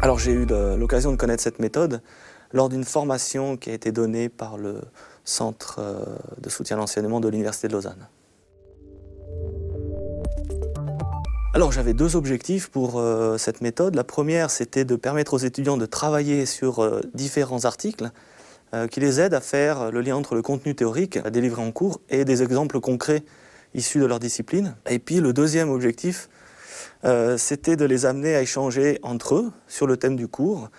Alors j'ai eu l'occasion de connaître cette méthode lors d'une formation qui a été donnée par le Centre de soutien à l'enseignement de l'Université de Lausanne. Alors j'avais deux objectifs pour cette méthode. La première, c'était de permettre aux étudiants de travailler sur différents articles qui les aident à faire le lien entre le contenu théorique délivré en cours et des exemples concrets issus de leur discipline. Et puis le deuxième objectif, c'était de les amener à échanger entre eux sur le thème du cours.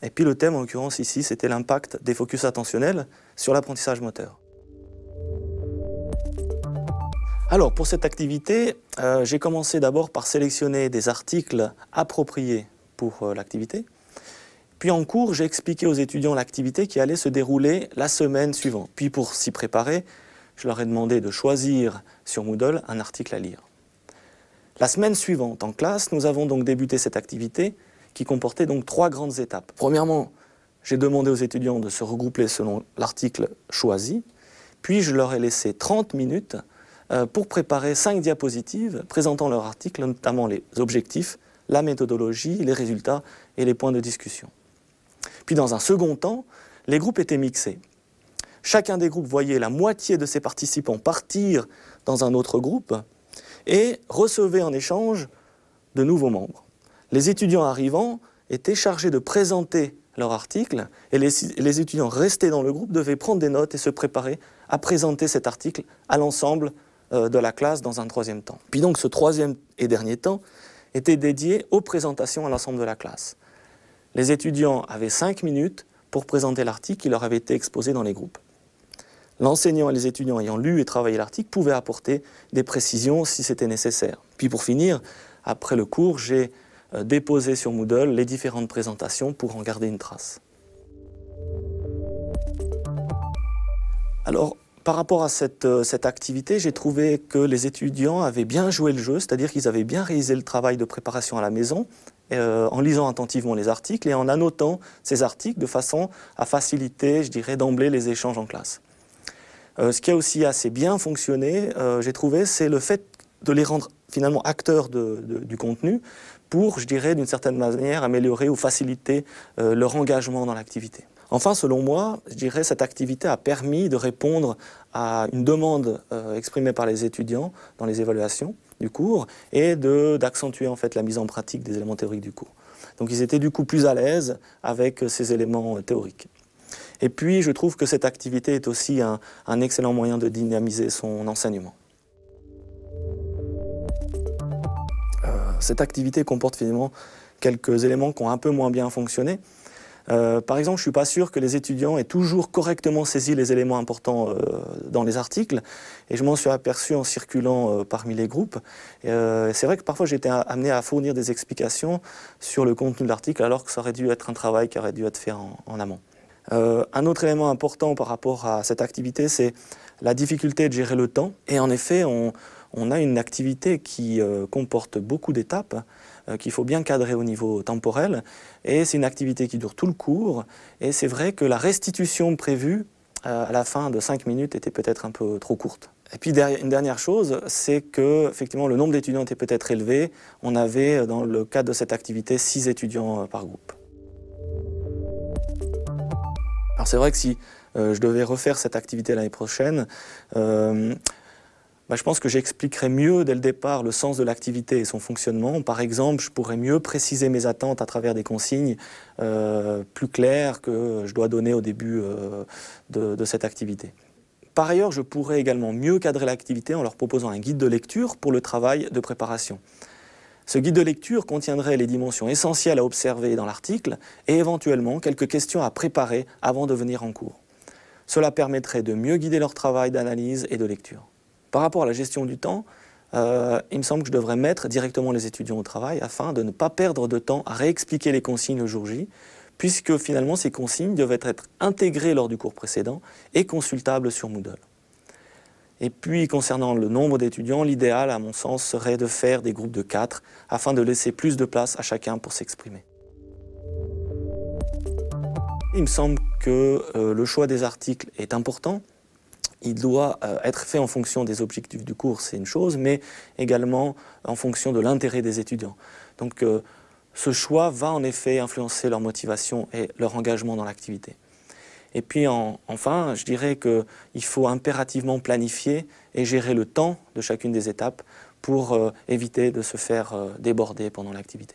Et puis le thème, en l'occurrence ici, c'était l'impact des focus attentionnels sur l'apprentissage moteur. Alors pour cette activité, j'ai commencé d'abord par sélectionner des articles appropriés pour l'activité. Puis en cours, j'ai expliqué aux étudiants l'activité qui allait se dérouler la semaine suivante. Puis pour s'y préparer, je leur ai demandé de choisir sur Moodle un article à lire. La semaine suivante, en classe, nous avons donc débuté cette activité qui comportait donc 3 grandes étapes. Premièrement, j'ai demandé aux étudiants de se regrouper selon l'article choisi, puis je leur ai laissé 30 minutes pour préparer 5 diapositives présentant leur article, notamment les objectifs, la méthodologie, les résultats et les points de discussion. Puis dans un second temps, les groupes étaient mixés. Chacun des groupes voyait la moitié de ses participants partir dans un autre groupe et recevait en échange de nouveaux membres. Les étudiants arrivants étaient chargés de présenter leur article et les étudiants restés dans le groupe devaient prendre des notes et se préparer à présenter cet article à l'ensemble de la classe dans un troisième temps. Puis donc ce troisième et dernier temps était dédié aux présentations à l'ensemble de la classe. Les étudiants avaient 5 minutes pour présenter l'article qui leur avait été exposé dans les groupes. L'enseignant et les étudiants ayant lu et travaillé l'article pouvaient apporter des précisions si c'était nécessaire. Puis pour finir, après le cours, j'ai déposé sur Moodle les différentes présentations pour en garder une trace. Alors, par rapport à cette activité, j'ai trouvé que les étudiants avaient bien joué le jeu, c'est-à-dire qu'ils avaient bien réalisé le travail de préparation à la maison, en lisant attentivement les articles et en annotant ces articles de façon à faciliter, je dirais, d'emblée les échanges en classe. Ce qui a aussi assez bien fonctionné, j'ai trouvé, c'est le fait de les rendre finalement acteurs du contenu pour, je dirais, d'une certaine manière, améliorer ou faciliter leur engagement dans l'activité. Enfin, selon moi, je dirais, cette activité a permis de répondre à une demande exprimée par les étudiants dans les évaluations du cours et d'accentuer en fait la mise en pratique des éléments théoriques du cours. Donc ils étaient du coup plus à l'aise avec ces éléments théoriques. Et puis, je trouve que cette activité est aussi un excellent moyen de dynamiser son enseignement. Cette activité comporte finalement quelques éléments qui ont un peu moins bien fonctionné. Par exemple, je ne suis pas sûr que les étudiants aient toujours correctement saisi les éléments importants dans les articles, et je m'en suis aperçu en circulant parmi les groupes. C'est vrai que parfois j'ai été amené à fournir des explications sur le contenu de l'article, alors que ça aurait dû être un travail qui aurait dû être fait en amont. Un autre élément important par rapport à cette activité, c'est la difficulté de gérer le temps. Et en effet, on a une activité qui comporte beaucoup d'étapes, qu'il faut bien cadrer au niveau temporel. Et c'est une activité qui dure tout le cours. Et c'est vrai que la restitution prévue à la fin de 5 minutes était peut-être un peu trop courte. Et puis une dernière chose, c'est que effectivement, le nombre d'étudiants était peut-être élevé. On avait, dans le cadre de cette activité, 6 étudiants par groupe. Alors c'est vrai que si je devais refaire cette activité l'année prochaine, je pense que j'expliquerais mieux dès le départ le sens de l'activité et son fonctionnement. Par exemple, je pourrais mieux préciser mes attentes à travers des consignes plus claires que je dois donner au début de cette activité. Par ailleurs, je pourrais également mieux cadrer l'activité en leur proposant un guide de lecture pour le travail de préparation. Ce guide de lecture contiendrait les dimensions essentielles à observer dans l'article et éventuellement quelques questions à préparer avant de venir en cours. Cela permettrait de mieux guider leur travail d'analyse et de lecture. Par rapport à la gestion du temps, il me semble que je devrais mettre directement les étudiants au travail afin de ne pas perdre de temps à réexpliquer les consignes le jour J, puisque finalement ces consignes devaient être intégrées lors du cours précédent et consultables sur Moodle. Et puis, concernant le nombre d'étudiants, l'idéal, à mon sens, serait de faire des groupes de 4 afin de laisser plus de place à chacun pour s'exprimer. Il me semble que le choix des articles est important. Il doit être fait en fonction des objectifs du cours, c'est une chose, mais également en fonction de l'intérêt des étudiants. Donc, ce choix va en effet influencer leur motivation et leur engagement dans l'activité. Et puis enfin, je dirais qu'il faut impérativement planifier et gérer le temps de chacune des étapes pour éviter de se faire déborder pendant l'activité.